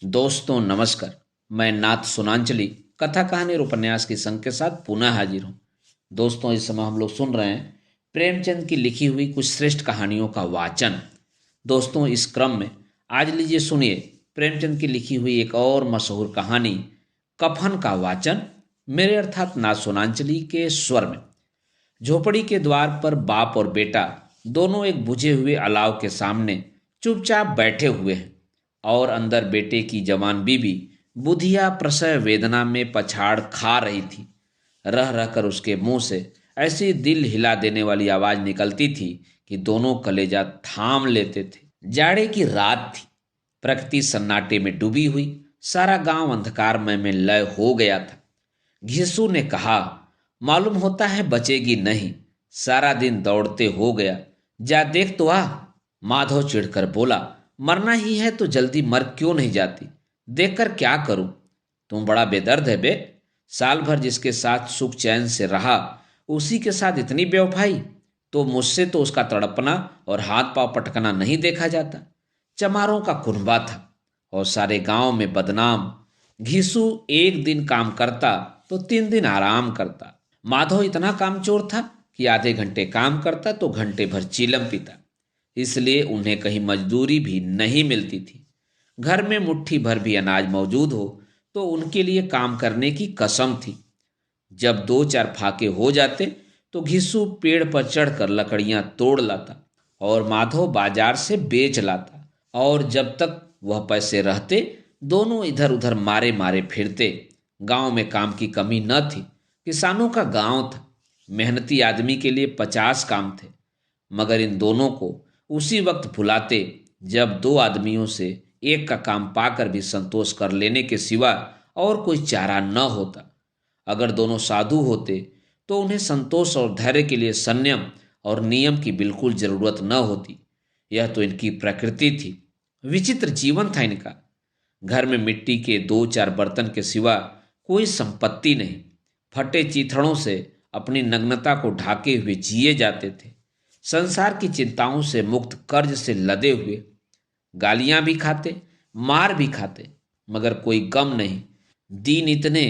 दोस्तों नमस्कार। मैं नाथ सुनांचली कथा कहानी और उपन्यास की संग के साथ पुनः हाजिर हूँ। दोस्तों इस समय हम लोग सुन रहे हैं प्रेमचंद की लिखी हुई कुछ श्रेष्ठ कहानियों का वाचन। दोस्तों इस क्रम में आज लीजिए सुनिए प्रेमचंद की लिखी हुई एक और मशहूर कहानी कफन का वाचन मेरे अर्थात नाथ सुनांचली के स्वर में। झोपड़ी के द्वार पर बाप और बेटा दोनों एक बुझे हुए अलाव के सामने चुपचाप बैठे हुए हैं और अंदर बेटे की जवान बीबी बुधिया प्रसव वेदना में पछाड़ खा रही थी। रह रहकर उसके मुंह से ऐसी दिल हिला देने वाली आवाज निकलती थी कि दोनों कलेजा थाम लेते थे। जाड़े की रात थी। प्रकृति सन्नाटे में डूबी हुई। सारा गांव अंधकारमय में लय हो गया था। घिसू ने कहा, मालूम होता है बचेगी नहीं। सारा दिन दौड़ते हो गया। जा देख तो आ। माधव चिढ़कर बोला, मरना ही है तो जल्दी मर क्यों नहीं जाती? देखकर क्या करूं? तुम बड़ा बेदर्द है बे। साल भर जिसके साथ सुख चैन से रहा उसी के साथ इतनी बेवफाई। तो मुझसे तो उसका तड़पना और हाथ पांव पटकना नहीं देखा जाता। चमारों का कुनबा था और सारे गांव में बदनाम। घिसू एक दिन काम करता तो 3 दिन आराम करता। माधव इतना कामचोर था कि आधे घंटे काम करता तो घंटे भर चीलम पीता। इसलिए उन्हें कहीं मजदूरी भी नहीं मिलती थी। घर में मुट्ठी भर भी अनाज मौजूद हो तो उनके लिए काम करने की कसम थी। जब 2-4 फाके हो जाते तो घिसू पेड़ पर चढ़कर लकड़ियां तोड़ लाता और माधव बाजार से बेच लाता। और जब तक वह पैसे रहते दोनों इधर उधर मारे मारे फिरते। गांव में काम की कमी न थी। किसानों का गांव था। मेहनती आदमी के लिए 50 काम थे। मगर इन दोनों को उसी वक्त भुलाते जब दो आदमियों से एक का काम पाकर भी संतोष कर लेने के सिवा और कोई चारा न होता। अगर दोनों साधु होते तो उन्हें संतोष और धैर्य के लिए संयम और नियम की बिल्कुल जरूरत न होती। यह तो इनकी प्रकृति थी। विचित्र जीवन था इनका। घर में मिट्टी के 2-4 बर्तन के सिवा कोई संपत्ति नहीं। फटे चीथड़ों से अपनी नग्नता को ढाके हुए जिए जाते थे। संसार की चिंताओं से मुक्त, कर्ज से लदे हुए। गालियां भी खाते, मार भी खाते, मगर कोई गम नहीं। दीन इतने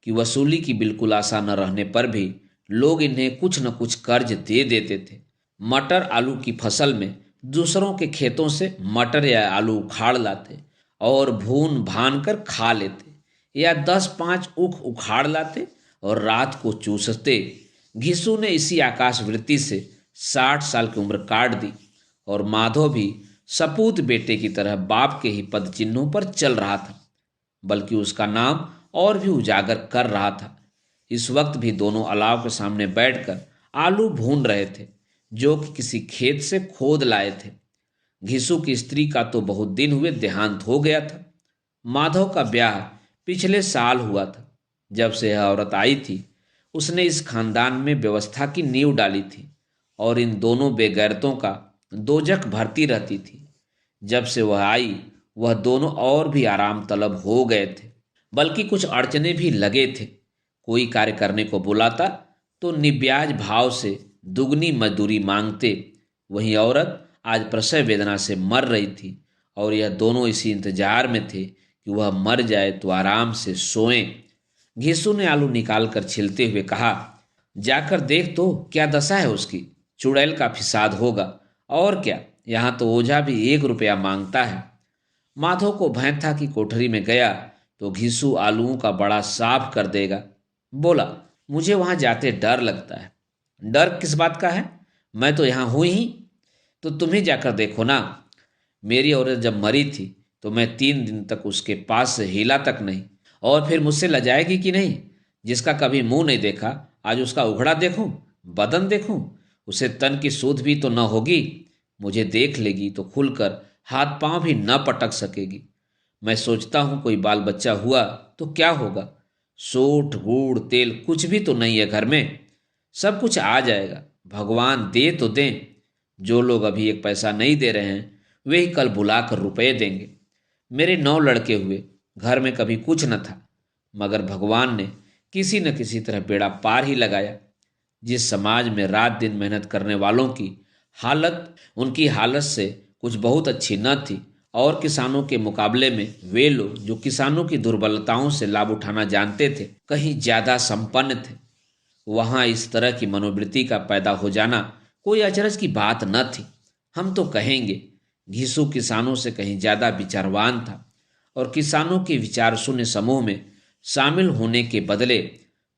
कि वसूली की बिल्कुल आशा न रहने पर भी लोग इन्हें कुछ न कुछ कर्ज दे देते थे। मटर आलू की फसल में दूसरों के खेतों से मटर या आलू उखाड़ लाते और भून भान कर खा लेते, या 10-5 ऊख उखाड़ लाते और रात को चूसते। घिसू ने इसी आकाशवृत्ति से 60 साल की उम्र काट दी और माधव भी सपूत बेटे की तरह बाप के ही पद चिन्हों पर चल रहा था, बल्कि उसका नाम और भी उजागर कर रहा था। इस वक्त भी दोनों अलाव के सामने बैठकर आलू भून रहे थे जो कि किसी खेत से खोद लाए थे। घिसू की स्त्री का तो बहुत दिन हुए देहांत हो गया था। माधव का ब्याह पिछले साल हुआ था। जब से यह औरत आई थी उसने इस खानदान में व्यवस्था की नींव डाली थी और इन दोनों बेगैरतों का दोजख भरती रहती थी। जब से वह आई वह दोनों और भी आराम तलब हो गए थे, बल्कि कुछ अड़चने भी लगे थे। कोई कार्य करने को बुलाता तो निब्याज भाव से दुगनी मजदूरी मांगते। वहीं औरत आज प्रसव वेदना से मर रही थी और यह दोनों इसी इंतजार में थे कि वह मर जाए तो आराम से सोएं। घिसू ने आलू निकाल कर छिलते हुए कहा, जाकर देख तो क्या दशा है उसकी। चुड़ैल का फिसाद होगा और क्या। यहाँ तो ओझा भी 1 रुपया मांगता है। माधव को भय था कि कोठरी में गया तो घिसू आलूओं का बड़ा साफ कर देगा। बोला, मुझे वहां जाते डर लगता है। डर किस बात का है? मैं तो यहाँ हूं ही। तो तुम ही जाकर देखो ना। मेरी औरत जब मरी थी तो मैं 3 दिन तक उसके पास से हिला तक नहीं। और फिर मुझसे लजाएगी कि नहीं? जिसका कभी मुंह नहीं देखा आज उसका उघड़ा देखूं, बदन देखूं। उसे तन की सूध भी तो न होगी। मुझे देख लेगी तो खुलकर हाथ पांव भी न पटक सकेगी। मैं सोचता हूं कोई बाल बच्चा हुआ तो क्या होगा। सोठ गुड़ तेल कुछ भी तो नहीं है घर में। सब कुछ आ जाएगा। भगवान दे तो दें। जो लोग अभी 1 पैसा नहीं दे रहे हैं वे ही कल बुलाकर रुपए देंगे। मेरे 9 लड़के हुए, घर में कभी कुछ न था, मगर भगवान ने किसी न किसी तरह बेड़ा पार ही लगाया। जिस समाज में रात दिन मेहनत करने वालों की हालत उनकी हालत से कुछ बहुत अच्छी न थी और किसानों के मुकाबले में वे लोग जो किसानों की दुर्बलताओं से लाभ उठाना जानते थे कहीं ज्यादा संपन्न थे। वहां इस तरह की मनोवृत्ति का पैदा हो जाना कोई अचरज की बात न थी। हम तो कहेंगे घिसू किसानों से कहीं ज्यादा विचारवान था और किसानों के विचार शून्य समूह में शामिल होने के बदले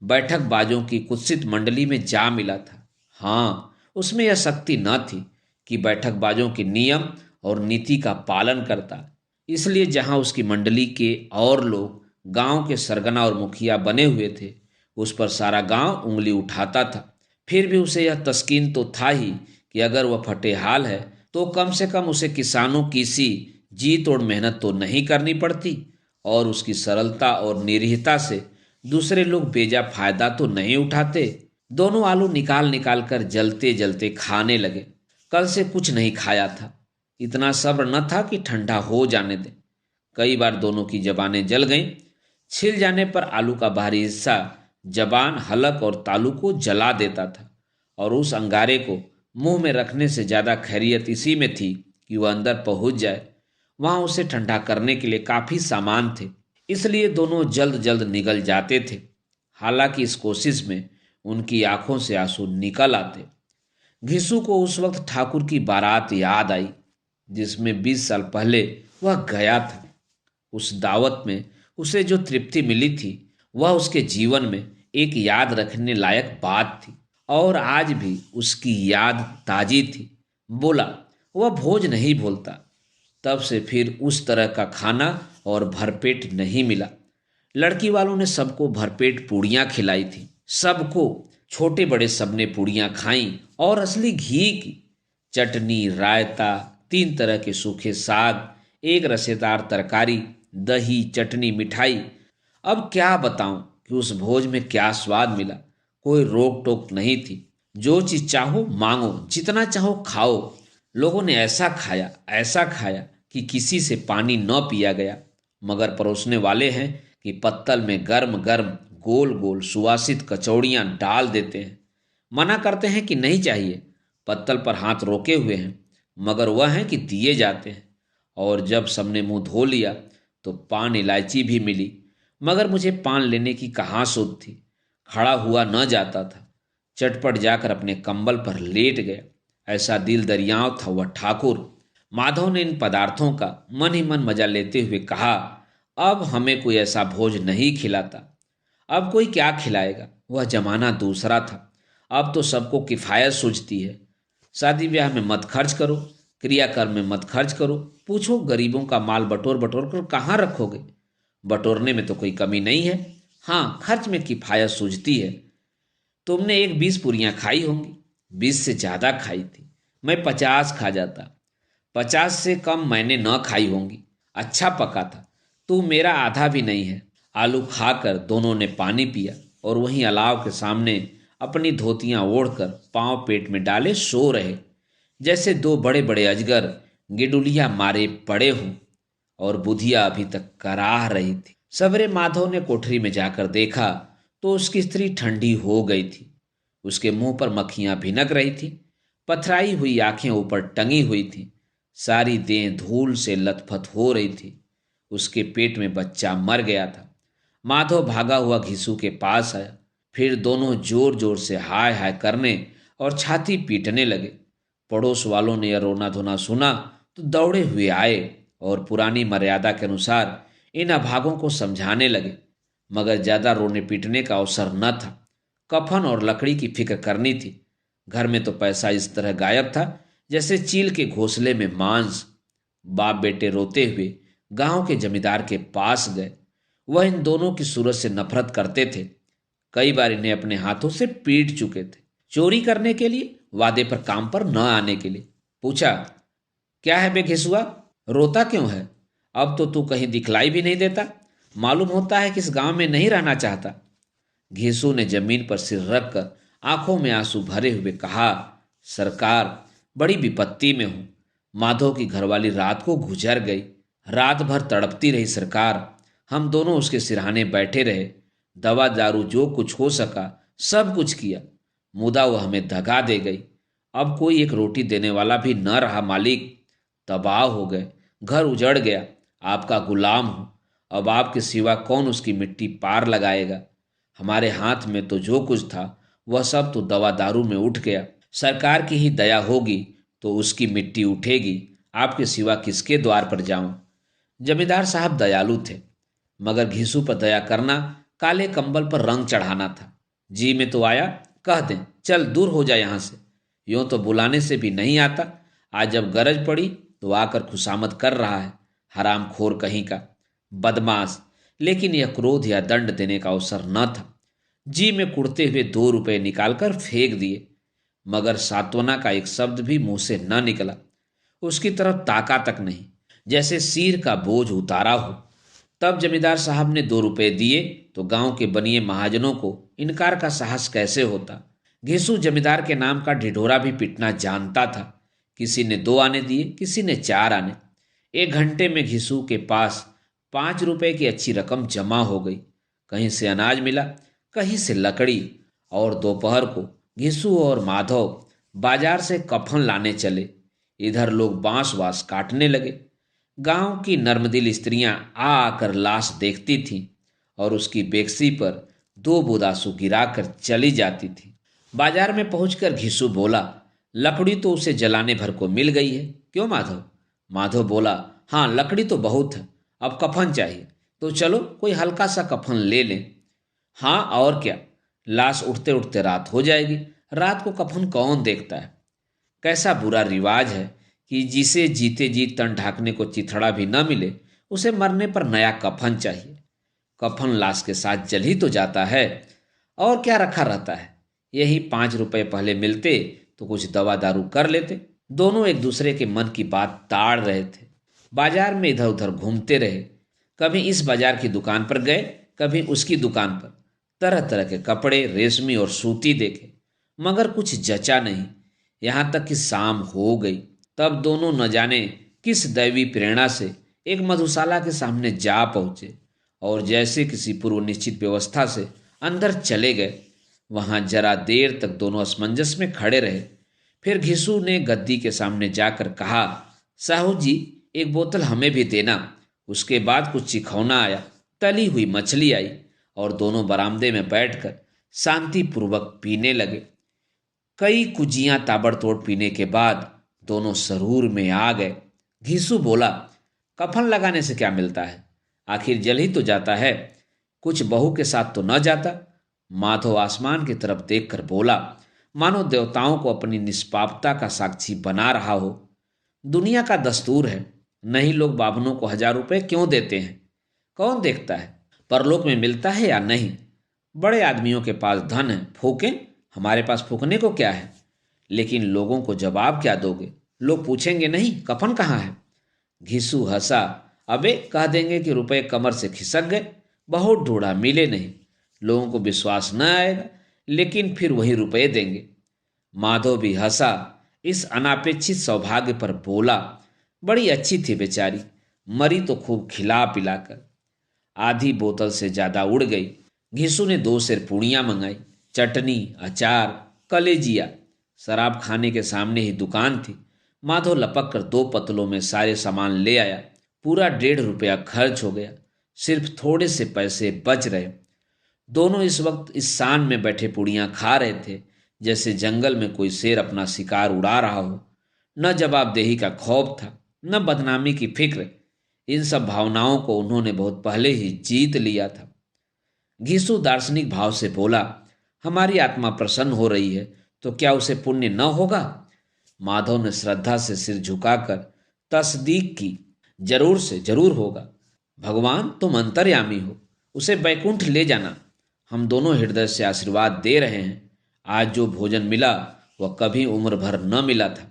बैठकबाजों की कुत्सित मंडली में जा मिला था। हाँ, उसमें यह शक्ति न थी कि बैठकबाजों के नियम और नीति का पालन करता, इसलिए जहां उसकी मंडली के और लोग गांव के सरगना और मुखिया बने हुए थे उस पर सारा गांव उंगली उठाता था। फिर भी उसे यह तस्कीन तो था ही कि अगर वह फटेहाल है तो कम से कम उसे किसानों की सी जी तोड़ मेहनत तो नहीं करनी पड़ती और उसकी सरलता और निरीहता से दूसरे लोग बेजा फायदा तो नहीं उठाते। दोनों आलू निकाल निकाल कर जलते जलते खाने लगे। कल से कुछ नहीं खाया था, इतना सब्र न था कि ठंडा हो जाने दे। कई बार दोनों की जबानें जल गईं। छिल जाने पर आलू का बाहरी हिस्सा जबान, हलक और तालू को जला देता था और उस अंगारे को मुंह में रखने से ज्यादा खैरियत इसी में थी कि वह अंदर पहुंच जाए। वहां उसे ठंडा करने के लिए काफी सामान थे, इसलिए दोनों जल्द जल्द निगल जाते थे। हालांकि इस कोशिश में उनकी आंखों से आंसू निकल आते। घिसू को उस वक्त ठाकुर की बारात याद आई जिसमें 20 साल पहले वह गया था। उस दावत में उसे जो तृप्ति मिली थी वह उसके जीवन में एक याद रखने लायक बात थी और आज भी उसकी याद ताजी थी। बोला, वह भोज नहीं भूलता। तब से फिर उस तरह का खाना और भरपेट नहीं मिला। लड़की वालों ने सबको भरपेट पूड़ियां खिलाई थी, सबको, छोटे बड़े सबने पूड़ियां खाईं और असली घी की। चटनी, रायता, 3 तरह के सूखे साग, एक रसेदार तरकारी, दही, चटनी, मिठाई। अब क्या बताऊं कि उस भोज में क्या स्वाद मिला। कोई रोक टोक नहीं थी, जो चीज चाहो मांगो, जितना चाहो खाओ। लोगों ने ऐसा खाया कि किसी से पानी न पिया गया। मगर परोसने वाले हैं कि पत्तल में गर्म गर्म गोल गोल सुवासित कचौड़ियां डाल देते हैं। मना करते हैं कि नहीं चाहिए, पत्तल पर हाथ रोके हुए हैं, मगर वह है कि दिए जाते हैं। और जब सबने मुंह धो लिया तो पान इलायची भी मिली, मगर मुझे पान लेने की कहाँ सुध थी। खड़ा हुआ न जाता था। चटपट जाकर अपने कंबल पर लेट गया। ऐसा दिल दरियाव था वह ठाकुर। माधव ने इन पदार्थों का मन ही मन मजा लेते हुए कहा, अब हमें कोई ऐसा भोज नहीं खिलाता। अब कोई क्या खिलाएगा, वह जमाना दूसरा था। अब तो सबको किफायत सूझती है। शादी ब्याह में मत खर्च करो, क्रियाकर्म में मत खर्च करो। पूछो गरीबों का माल बटोर बटोर कर कहाँ रखोगे। बटोरने में तो कोई कमी नहीं है, हाँ खर्च में किफायत सूझती है। तुमने एक 20 पूरियां खाई होंगी, 20 से ज्यादा खाई थी। मैं 50 खा जाता, 50 से कम मैंने न खाई होंगी। अच्छा पका था, तू मेरा आधा भी नहीं है। आलू खाकर दोनों ने पानी पिया और वहीं अलाव के सामने अपनी धोतियां ओढ़कर पांव पेट में डाले सो रहे, जैसे 2 बड़े बड़े अजगर गिडुलिया मारे पड़े हों। और बुधिया अभी तक कराह रही थी। सवेरे माधव ने कोठरी में जाकर देखा तो उसकी स्त्री ठंडी हो गई थी। उसके मुंह पर मक्खियां भिनक रही थी, पथराई हुई आंखें ऊपर टंगी हुई थी, सारी देह धूल से लथपथ हो रही थी। उसके पेट में बच्चा मर गया था। माधव भागा हुआ घिसू के पास आया। फिर दोनों जोर जोर से हाय हाय करने और छाती पीटने लगे। पड़ोस वालों ने यह रोना धोना सुना तो दौड़े हुए आए और पुरानी मर्यादा के अनुसार इन अभागों को समझाने लगे, मगर ज्यादा रोने पीटने का अवसर न था। कफन और लकड़ी की फिक्र करनी थी। घर में तो पैसा इस तरह गायब था जैसे चील के घोंसले में मांस। बाप बेटे रोते हुए गांव के जमींदार के पास गए। वह इन दोनों की सूरत से नफरत करते थे। कई बार इन्हें अपने हाथों से पीट चुके थे, चोरी करने के लिए, वादे पर काम पर न आने के लिए। पूछा, क्या है बे घिसुआ, रोता क्यों है? अब तो तू कहीं दिखलाई भी नहीं देता, मालूम होता है कि इस गांव में नहीं रहना चाहता। घिसू ने जमीन पर सिर रखकर आंखों में आंसू भरे हुए कहा, सरकार, बड़ी विपत्ति में हूं। माधव की घरवाली रात को गुजर गई। रात भर तड़पती रही सरकार। हम दोनों उसके सिरहाने बैठे रहे, दवा दारू जो कुछ हो सका सब कुछ किया, मुदा वह हमें दगा दे गई। अब कोई एक रोटी देने वाला भी न रहा मालिक। तबाह हो गए, घर उजड़ गया, आपका गुलाम हूं। अब आपके सिवा कौन उसकी मिट्टी पार लगाएगा? हमारे हाथ में तो जो कुछ था वह सब तो दवा दारू में उठ गया। सरकार की ही दया होगी तो उसकी मिट्टी उठेगी, आपके सिवा किसके द्वार पर जाऊं? जमींदार साहब दयालु थे, मगर घिसू पर दया करना काले कंबल पर रंग चढ़ाना था। जी में तो आया, कह दें चल दूर हो जा यहां से। यूं तो बुलाने से भी नहीं आता, आज जब गरज पड़ी तो आकर खुशामद कर रहा है। हरामखोर कहीं का, बदमाश। लेकिन यह क्रोध या दंड देने का अवसर न था। जी में कुड़ते हुए 2 रुपए निकालकर फेंक दिए, मगर सांत्वना का एक शब्द भी मुंह से न निकला। उसकी तरफ ताका तक नहीं, जैसे सिर का बोझ उतारा हो। तब जमींदार साहब ने 2 रुपए दिए तो गांव के बनिए महाजनों को इनकार का साहस कैसे होता। घिसू जमींदार के नाम का ढिढोरा भी पिटना जानता था। किसी ने 2 आने दिए, किसी ने 4 आने। 1 घंटे में घिसू के पास 5 रुपए की अच्छी रकम जमा हो गई। कहीं से अनाज मिला, कहीं से लकड़ी, और दोपहर को घिसू और माधव बाजार से कफन लाने चले। इधर लोग बांस वास काटने लगे। गांव की नर्मदिल स्त्रियां आ आकर लाश देखती थीं और उसकी बेक्सी पर 2 बूंद आंसू गिराकर चली जाती थी। बाजार में पहुंचकर घिसू बोला, लकड़ी तो उसे जलाने भर को मिल गई है, क्यों माधव? माधव बोला, हाँ लकड़ी तो बहुत है, अब कफन चाहिए, तो चलो कोई हल्का सा कफन ले लें। हाँ और क्या, लाश उठते उठते रात हो जाएगी, रात को कफन कौन देखता है? कैसा बुरा रिवाज है कि जिसे जीते जी तन ढाकने को चिथड़ा भी न मिले, उसे मरने पर नया कफन चाहिए। कफन लाश के साथ जल ही तो जाता है, और क्या रखा रहता है। यही 5 रुपए पहले मिलते तो कुछ दवा दारू कर लेते। दोनों एक दूसरे के मन की बात ताड़ रहे थे। बाजार में इधर उधर घूमते रहे। कभी इस बाजार की दुकान पर गए, कभी उसकी दुकान पर। तरह तरह के कपड़े, रेशमी और सूती देखे, मगर कुछ जचा नहीं। यहां तक कि शाम हो गई। तब दोनों न जाने किस दैवी प्रेरणा से एक मधुशाला के सामने जा पहुंचे और जैसे किसी पूर्व निश्चित व्यवस्था से अंदर चले गए। वहां जरा देर तक दोनों असमंजस में खड़े रहे। फिर घिसू ने गद्दी के सामने जाकर कहा, साहू जी एक बोतल हमें भी देना। उसके बाद कुछ चिखौना आया, तली हुई मछली आई, और दोनों बरामदे में बैठकर शांतिपूर्वक पीने लगे। कई कुजियां ताबड़तोड़ पीने के बाद दोनों सरूर में आ गए। घिसू बोला, कफन लगाने से क्या मिलता है, आखिर जल ही तो जाता है, कुछ बहू के साथ तो न जाता। माधव आसमान की तरफ देखकर बोला, मानो देवताओं को अपनी निष्पापता का साक्षी बना रहा हो। दुनिया का दस्तूर है, नहीं लोग बाभनों को 1000 रुपए क्यों देते हैं? कौन देखता है परलोक में मिलता है या नहीं? बड़े आदमियों के पास धन है, फूकें, हमारे पास फूकने को क्या है? लेकिन लोगों को जवाब क्या दोगे? लोग पूछेंगे नहीं कफन कहाँ है? घिसू हंसा, अबे कह देंगे कि रुपए कमर से खिसक गए, बहुत ढूंढा मिले नहीं। लोगों को विश्वास न आएगा, लेकिन फिर वही रुपए देंगे। माधव भी हंसा, इस अनापेक्षित सौभाग्य पर बोला, बड़ी अच्छी थी बेचारी, मरी तो खूब खिला पिलाकर। आधी बोतल से ज्यादा उड़ गई। घिसू ने 2 सेर पूड़ियां मंगाई, चटनी, अचार, कलेजिया। शराब खाने के सामने ही दुकान थी। माधव लपक कर 2 पतलों में सारे सामान ले आया। पूरा 1.5 रुपया खर्च हो गया, सिर्फ थोड़े से पैसे बच रहे। दोनों इस वक्त इस शान में बैठे पूड़ियां खा रहे थे जैसे जंगल में कोई शेर अपना शिकार उड़ा रहा हो। न जवाबदेही का खौफ था, न बदनामी की फिक्र। इन सब भावनाओं को उन्होंने बहुत पहले ही जीत लिया था। घिसू दार्शनिक भाव से बोला, हमारी आत्मा प्रसन्न हो रही है तो क्या उसे पुण्य न होगा? माधव ने श्रद्धा से सिर झुकाकर तस्दीक की, जरूर से जरूर होगा। भगवान तुम अंतर्यामी हो, उसे बैकुंठ ले जाना। हम दोनों हृदय से आशीर्वाद दे रहे हैं। आज जो भोजन मिला वह कभी उम्र भर न मिला था।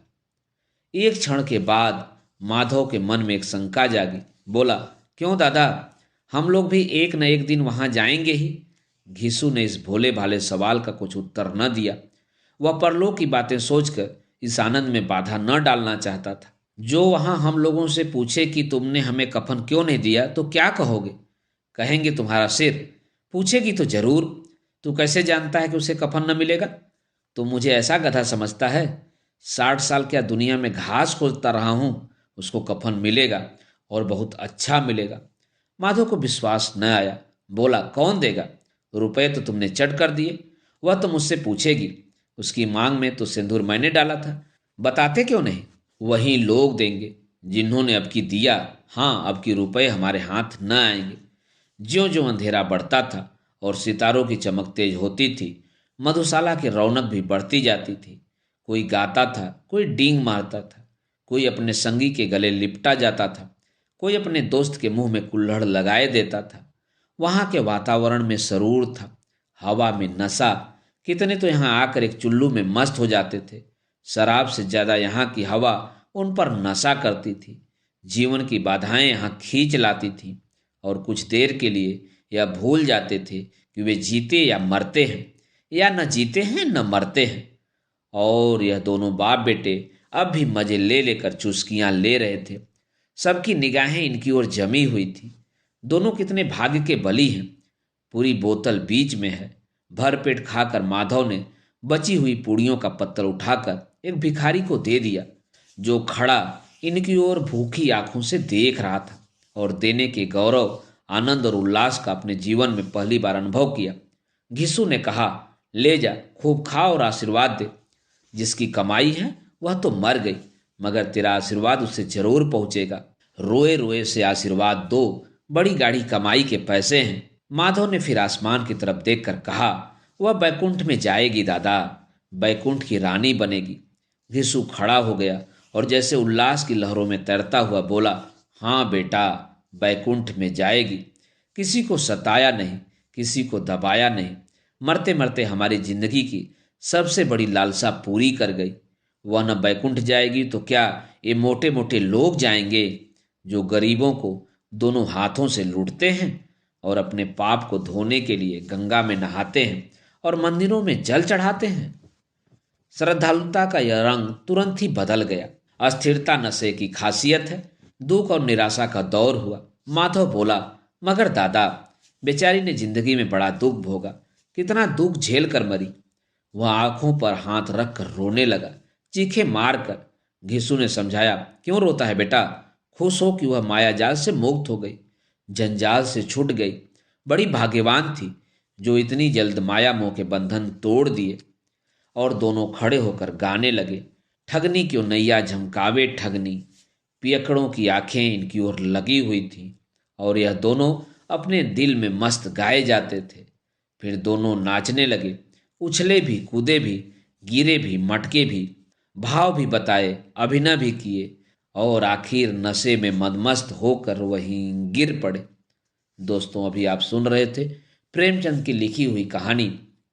एक क्षण के बाद माधव के मन में एक शंका जागी। बोला, क्यों दादा, हम लोग भी एक न एक दिन वहां जाएंगे ही। घिसू ने इस भोले भाले सवाल का कुछ उत्तर न दिया। वह परलोक की बातें सोचकर इस आनंद में बाधा न डालना चाहता था। जो वहां हम लोगों से पूछे कि तुमने हमें कफन क्यों नहीं दिया तो क्या कहोगे? कहेंगे तुम्हारा सिर। पूछेगी तो जरूर, तू कैसे जानता है कि उसे कफन न मिलेगा? तो मुझे ऐसा गधा समझता है? 60 साल क्या दुनिया में घास खोदता रहा हूं, उसको कफन मिलेगा? और बहुत अच्छा मिलेगा। माधव को विश्वास न आया। बोला, कौन देगा? रुपए तो तुमने चढ़ कर दिए। वह तो मुझसे पूछेगी। उसकी मांग में तो सिंदूर मैंने डाला था। बताते क्यों नहीं? वही लोग देंगे जिन्होंने अब की दिया। हाँ, अब की रुपए हमारे हाथ न आएंगे। ज्यों ज्यों अंधेरा बढ़ता था और सितारों की चमक तेज होती थी, मधुशाला की रौनक भी बढ़ती जाती थी। कोई गाता था, कोई डींग मारता था, कोई अपने संगी के गले लिपटा जाता था, कोई अपने दोस्त के मुंह में कुल्हड़ लगाए देता था। वहां के वातावरण में सरूर था, हवा में नशा। कितने तो यहाँ आकर एक चुल्लू में मस्त हो जाते थे। शराब से ज्यादा यहाँ की हवा उन पर नशा करती थी। जीवन की बाधाएं यहाँ खींच लाती थीं और कुछ देर के लिए यह भूल जाते थे कि वे जीते या मरते हैं, या न जीते हैं न मरते हैं। और यह दोनों बाप बेटे अब भी मजे ले लेकर चुस्कियां ले रहे थे। सबकी निगाहें इनकी ओर जमी हुई थी। दोनों कितने भाग्य के बली हैं। पूरी बोतल बीच में है। भरपेट खाकर माधव ने बची हुई पूड़ियों का पत्तल उठाकर एक भिखारी को दे दिया, जो खड़ा इनकी ओर भूखी आंखों से देख रहा था और देने के गौरव, आनंद और उल्लास का अपने जीवन में पहली बार अनुभव किया। घिसू ने कहा, ले जा, खूब खा और आशीर्वाद दे। जिसकी कमाई है वह तो मर गई, मगर तेरा आशीर्वाद उसे जरूर पहुंचेगा। रोए रोए से आशीर्वाद दो, बड़ी गाढ़ी कमाई के पैसे हैं। माधव ने फिर आसमान की तरफ देखकर कहा, वह बैकुंठ में जाएगी दादा, बैकुंठ की रानी बनेगी। घिसू खड़ा हो गया और जैसे उल्लास की लहरों में तैरता हुआ बोला, हाँ बेटा, बैकुंठ में जाएगी। किसी को सताया नहीं, किसी को दबाया नहीं। मरते मरते हमारी जिंदगी की सबसे बड़ी लालसा पूरी कर गई। वह न बैकुंठ जाएगी तो क्या ये मोटे मोटे लोग जाएंगे, जो गरीबों को दोनों हाथों से लूटते हैं और अपने पाप को धोने के लिए गंगा में नहाते हैं और मंदिरों में जल चढ़ाते हैं। श्रद्धालुता का यह रंग तुरंत ही बदल गया। अस्थिरता नशे की खासियत है। दुख और निराशा का दौर हुआ। माधव बोला, मगर दादा, बेचारी ने जिंदगी में बड़ा दुख भोगा, कितना दुख झेल कर मरी। वह आंखों पर हाथ रख कर रोने लगा, चीखे मार कर। घिसू ने समझाया, क्यों रोता है बेटा? खुश हो कि वह माया जाल से मुक्त हो गई, जंजाल से छूट गई। बड़ी भाग्यवान थी जो इतनी जल्द माया मोह के बंधन तोड़ दिए। और दोनों खड़े होकर गाने लगे, ठगनी क्यों नैया झमकावे ठगनी। पियकड़ों की आंखें इनकी ओर लगी हुई थीं और यह दोनों अपने दिल में मस्त गाए जाते थे। फिर दोनों नाचने लगे, उछले भी, कूदे भी, गिरे भी, मटके भी, भाव भी बताए, अभिनय भी किए और आखिर नशे में मदमस्त होकर वहीं गिर पड़े। दोस्तों, अभी आप सुन रहे थे प्रेमचंद की लिखी हुई कहानी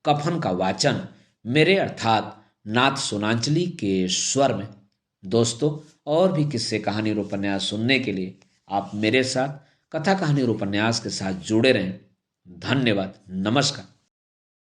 कफन का वाचन, मेरे अर्थात नाथ सुनांचली के स्वर में। दोस्तों, और भी किस्से, कहानी और उपन्यास सुनने के लिए आप मेरे साथ कथा कहानी और उपन्यास के साथ जुड़े रहें। धन्यवाद। नमस्कार।